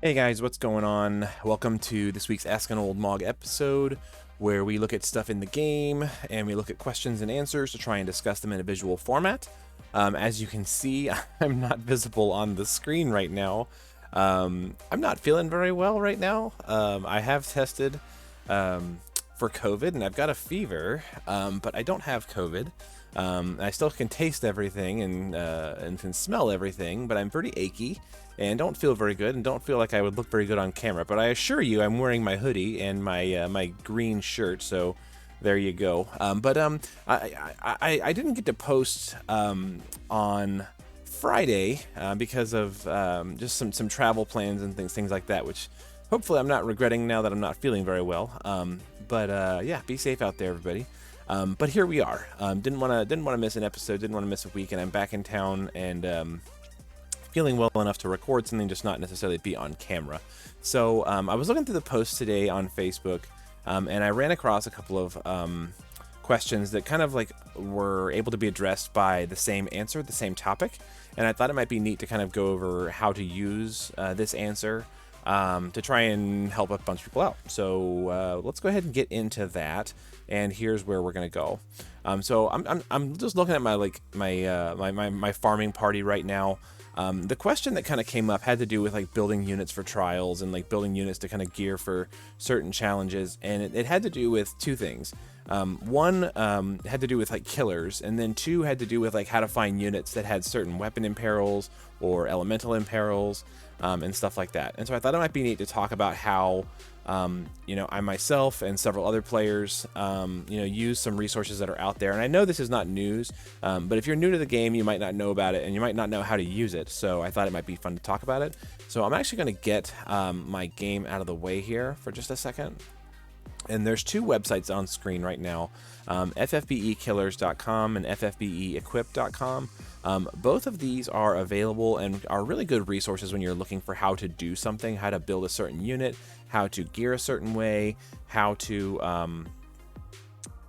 Hey guys, what's going on? Welcome to this week's Ask an Old Mog episode, where we look at stuff in the game and we look at questions and answers to try and discuss them in a visual format. As you can see, I'm not visible on the screen right now. I'm not feeling very well right now. I have tested for COVID and I've got a fever, but I don't have COVID. I still can taste everything and can smell everything, but I'm pretty achy and don't feel very good and don't feel like I would look very good on camera. But I assure you, I'm wearing my hoodie and my green shirt, so there you go. I didn't get to post on Friday because of just some travel plans and things like that, which hopefully I'm not regretting now that I'm not feeling very well. Yeah, be safe out there, everybody. But here we are. Didn't want to miss an episode. Didn't want to miss a week, and I'm back in town and feeling well enough to record something, just not necessarily be on camera. So I was looking through the posts today on Facebook, and I ran across a couple of questions that kind of like were able to be addressed by the same answer, the same topic, and I thought it might be neat to kind of go over how to use this answer to try and help a bunch of people out. So let's go ahead and get into that. And here's where we're gonna go. So I'm just looking at my farming party right now. The question that kind of came up had to do with like building units for trials and like building units to kind of gear for certain challenges, and it had to do with two things. One had to do with like killers, and then two had to do with like how to find units that had certain weapon imperils or elemental imperils and stuff like that. And so I thought it might be neat to talk about how I myself and several other players use some resources that are out there. And I know this is not news, but if you're new to the game, you might not know about it and you might not know how to use it. So I thought it might be fun to talk about it. So I'm actually going to get my game out of the way here for just a second. And there's two websites on screen right now, FFBEkillers.com and FFBEequip.com. Both of these are available and are really good resources when you're looking for how to do something, how to build a certain unit, how to gear a certain way, how to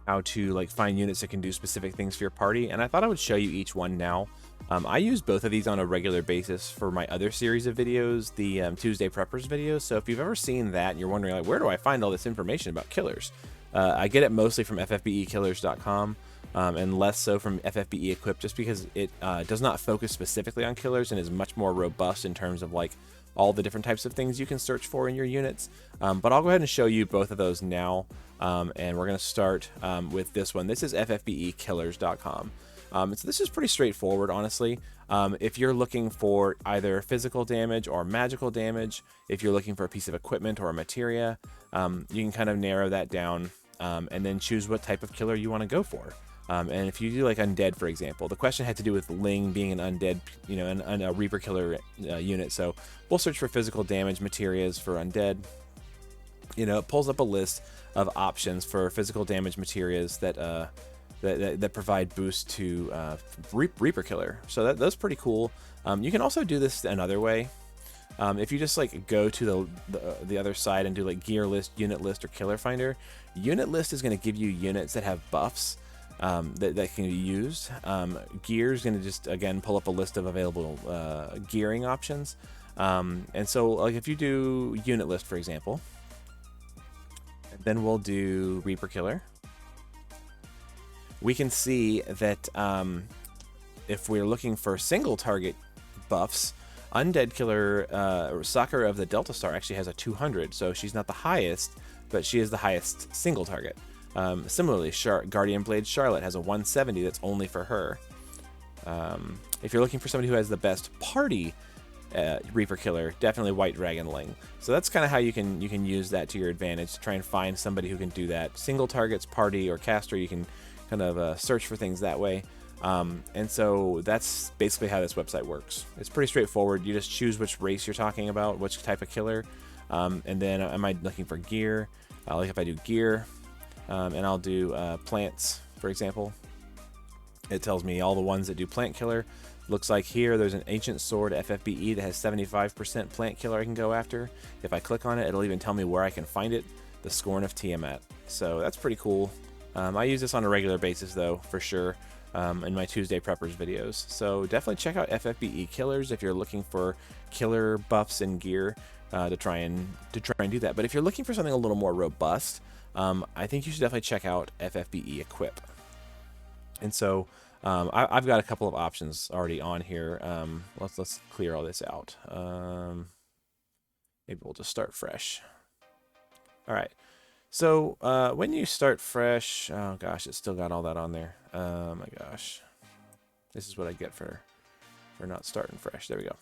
like find units that can do specific things for your party. And I thought I would show you each one now. I use both of these on a regular basis for my other series of videos, the Tuesday Preppers videos. So if you've ever seen that and you're wondering, like, where do I find all this information about killers? I get it mostly from FFBEkillers.com and less so from FFBE Equip, just because it does not focus specifically on killers and is much more robust in terms of like all the different types of things you can search for in your units. But I'll go ahead and show you both of those now. And we're going to start with this one. This is FFBEkillers.com. So this is pretty straightforward, honestly. If you're looking for either physical damage or magical damage, if you're looking for a piece of equipment or a materia, you can kind of narrow that down and then choose what type of killer you want to go for. And if you do like undead, for example, the question had to do with Ling being an undead, a Reaper killer unit. So we'll search for physical damage materias for undead. It pulls up a list of options for physical damage materias that provide boost to Reaper killer. So that's pretty cool. You can also do this another way. If you just like go to the other side and do like gear list, unit list, or killer finder, unit list is going to give you units that have buffs that can be used. Gear is going to just again pull up a list of available gearing options. And so like if you do unit list, for example, then we'll do Reaper killer. We can see that if we're looking for single target buffs, Undead Killer Sakura of the Delta Star actually has a 200, so she's not the highest, but she is the highest single target. Similarly, Guardian Blade Charlotte has a 170 that's only for her. If you're looking for somebody who has the best party Reaper killer, definitely White Dragon Ling. So that's kind of how you can use that to your advantage to try and find somebody who can do that. Single targets, party, or caster, you can kind of search for things that way. And so that's basically how this website works. It's pretty straightforward. You just choose which race you're talking about, which type of killer, and then am I looking for gear? Like if I do gear, and I'll do plants, for example, it tells me all the ones that do plant killer. Looks like here there's an Ancient Sword FFBE that has 75% plant killer I can go after. If I click on it, it'll even tell me where I can find it, the Scorn of Tiamat. So that's pretty cool. I use this on a regular basis though, for sure, in my Tuesday Preppers videos. So definitely check out FFBE Killers if you're looking for killer buffs and gear. to try and do that. But if you're looking for something a little more robust, I think you should definitely check out FFBE Equip. And so I've got a couple of options already on here. Let's clear all this out. Maybe we'll just start fresh. All right. So when you start fresh, oh gosh, it's still got all that on there. Oh my gosh, this is what I get for not starting fresh. There we go.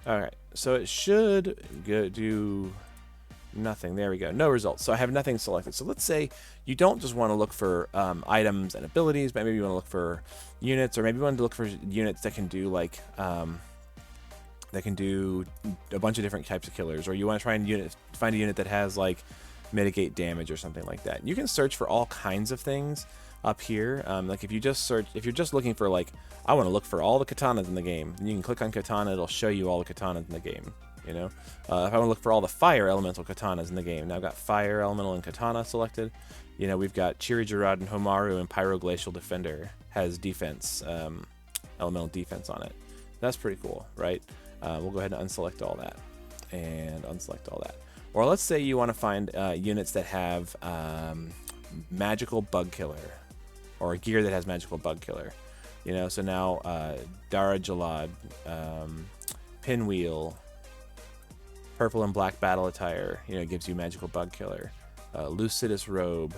All right, so it should do nothing. There we go. No results. So I have nothing selected. So let's say you don't just want to look for items and abilities, but maybe you want to look for units, or maybe you want to look for units that can do like that can do a bunch of different types of killers, or you want to try and find a unit that has like mitigate damage or something like that. You can search for all kinds of things up here. Like if you just search, if you're just looking for like, I want to look for all the katanas in the game, and you can click on katana, it'll show you all the katanas in the game. You know, if I want to look for all the fire elemental katanas in the game, now I've got fire elemental and katana selected. You know, we've got Chiri-Jarad and Homaru, and Pyroglacial Defender has defense, elemental defense on it. That's pretty cool, right? We'll go ahead and unselect all that and unselect all that. Or let's say you want to find units that have magical bug killer, or a gear that has magical bug killer. You know, so now Dara Jalad, Pinwheel, purple and black battle attire, you know, gives you magical bug killer. Lucidus robe,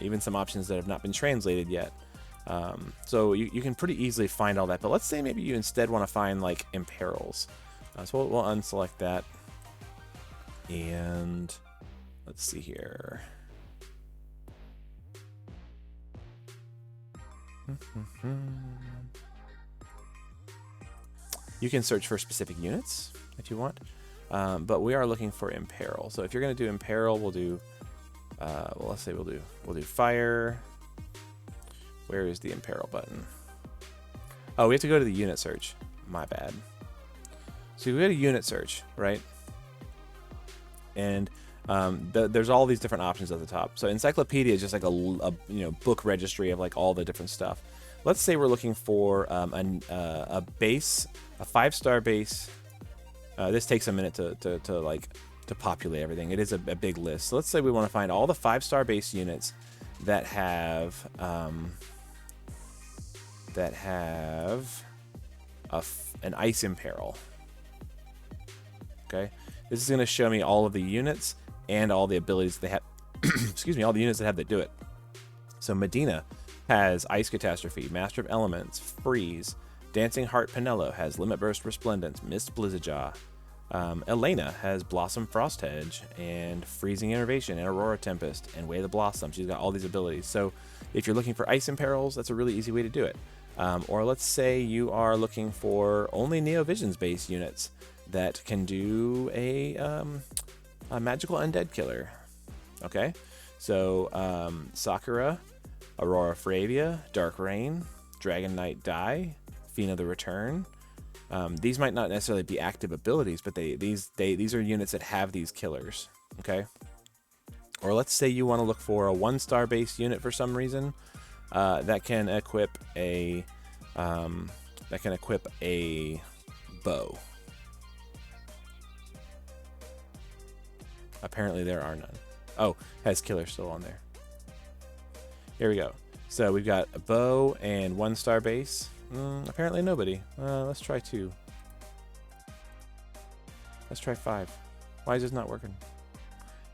even some options that have not been translated yet. So you can pretty easily find all that. But let's say maybe you instead want to find like imperils. So we'll unselect that. And let's see here. You can search for specific units if you want, but we are looking for imperil. So if you're going to do imperil, we'll do. Well, let's say we'll do fire. Where is the imperil button? Oh, we have to go to the unit search. My bad. So we go to unit search, right? And there's all these different options at the top. So encyclopedia is just like a book registry of like all the different stuff. Let's say we're looking for a base, a 5-star base. This takes a minute to populate everything. It is a big list. So let's say we want to find all the 5-star base units that have an ice imperil. Okay, this is going to show me all of the units and all the abilities they have. Excuse me, all the units that do it. So Medina has Ice Catastrophe, Master of Elements, Freeze. Dancing Heart Pinello has Limit Burst Resplendence, Mist Blizzardjaw. Elena has Blossom Frosthedge and Freezing Innervation and Aurora Tempest and Way of the Blossom. She's got all these abilities. So if you're looking for ice imperils, that's a really easy way to do it. Or let's say you are looking for only Neovisions based units that can do a magical undead killer. Okay, so Sakura, Aurora Fravia, Dark Rain, Dragon Knight Dai, Fina the Return. These might not necessarily be active abilities, but these are units that have these killers. Okay. Or let's say you want to look for a 1-star base unit for some reason that can equip a bow. Apparently there are none. Oh, has killer still on there. Here we go. So we've got a bow and 1-star base. Apparently nobody. Let's try 2. Let's try 5. Why is this not working?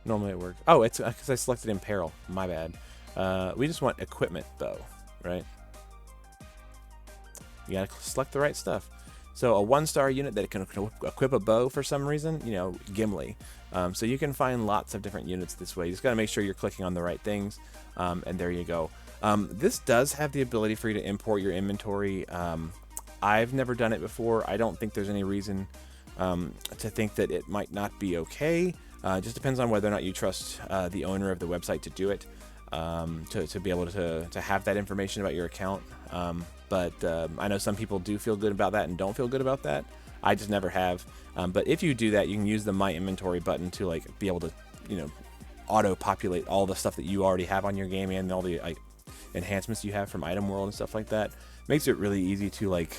Normally it works. Oh, it's because I selected imperil. My bad. We just want equipment though, right? You gotta select the right stuff. So a 1-star unit that can equip a bow for some reason, you know, Gimli. So you can find lots of different units this way. You just gotta make sure you're clicking on the right things, and there you go. This does have the ability for you to import your inventory. I've never done it before. I don't think there's any reason to think that it might not be okay. It just depends on whether or not you trust the owner of the website to do it, to be able to have that information about your account. But I know some people do feel good about that and don't feel good about that. I just never have. But if you do that, you can use the My Inventory button to like be able to, you know, auto-populate all the stuff that you already have on your game and all the like enhancements you have from Item World and stuff like that. Makes it really easy to like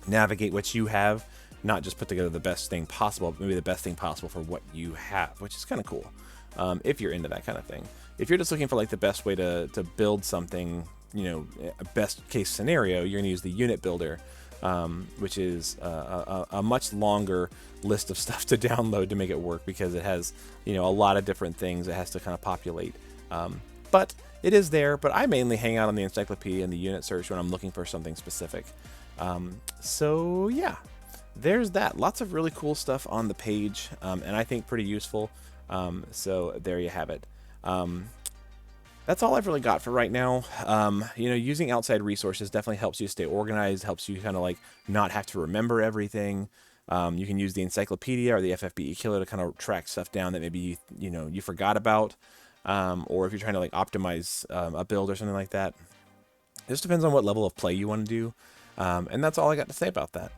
navigate what you have not just put together the best thing possible, but maybe the best thing possible for what you have, which is kind of cool. If you're into that kind of thing. If you're just looking for like the best way to build something, you know, a best case scenario, you're gonna use the unit builder, which is a much longer list of stuff to download to make it work, because it has, you know, a lot of different things it has to kind of populate. But it is there, but I mainly hang out on the encyclopedia and the unit search when I'm looking for something specific. So yeah, there's that. Lots of really cool stuff on the page, and I think pretty useful. So there you have it. That's all I've really got for right now. You know, using outside resources definitely helps you stay organized, helps you kind of like not have to remember everything. You can use the encyclopedia or the FFBE killer to kind of track stuff down that maybe you forgot about, or if you're trying to like optimize a build or something like that. It just depends on what level of play you want to do. And that's all I got to say about that.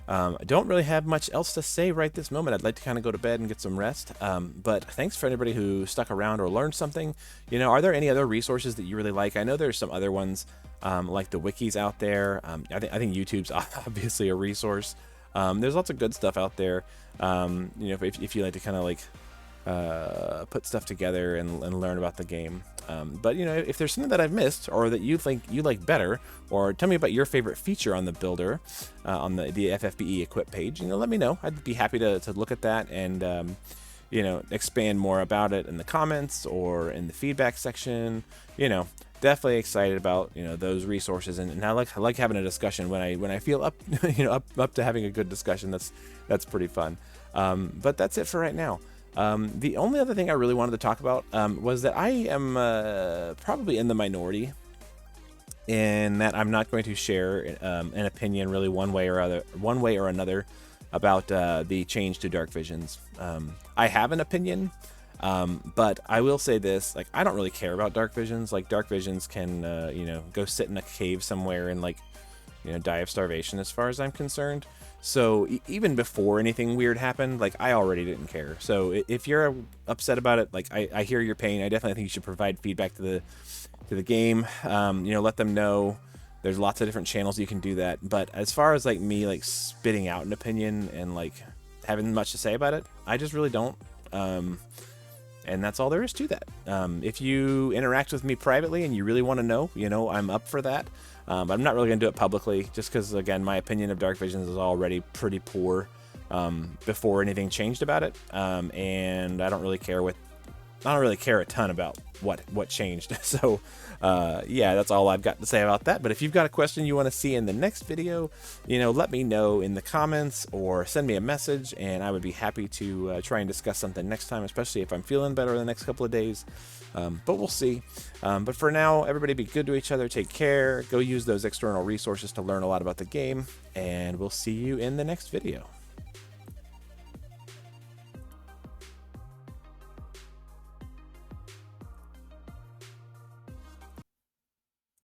I don't really have much else to say right this moment. I'd like to kind of go to bed and get some rest. But thanks for anybody who stuck around or learned something. You know, are there any other resources that you really like? I know there's some other ones like the wikis out there. I think YouTube's obviously a resource. There's lots of good stuff out there. You know, if you like to kind of like put stuff together and learn about the game. But you know, if there's something that I've missed or that you think you like better, or tell me about your favorite feature on the builder, on the FFBE equip page, you know, let me know. I'd be happy to look at that and you know, expand more about it in the comments or in the feedback section. You know, definitely excited about, you know, those resources, and I like having a discussion when I feel up you know, up to having a good discussion. That's pretty fun. But that's it for right now. The only other thing I really wanted to talk about was that I am probably in the minority in that I'm not going to share an opinion really one way or another about the change to dark visions. I have an opinion, but I will say this: like, I don't really care about dark visions. Like, dark visions can you know, go sit in a cave somewhere and like, you know, die of starvation as far as I'm concerned. So even before anything weird happened, like, I already didn't care. So if you're upset about it, like, I hear your pain. I definitely think you should provide feedback to the game. You know, let them know. There's lots of different channels you can do that. But as far as like me like spitting out an opinion and like having much to say about it, I just really don't. And that's all there is to that. If you interact with me privately and you really want to know, you know, I'm up for that. But I'm not really going to do it publicly, just because, again, my opinion of dark visions is already pretty poor before anything changed about it. And I don't really care a ton about what changed. So yeah, that's all I've got to say about that. But if you've got a question you want to see in the next video, you know, let me know in the comments or send me a message, and I would be happy to try and discuss something next time, especially if I'm feeling better in the next couple of days. But we'll see. But for now, everybody be good to each other. Take care. Go use those external resources to learn a lot about the game, and we'll see you in the next video.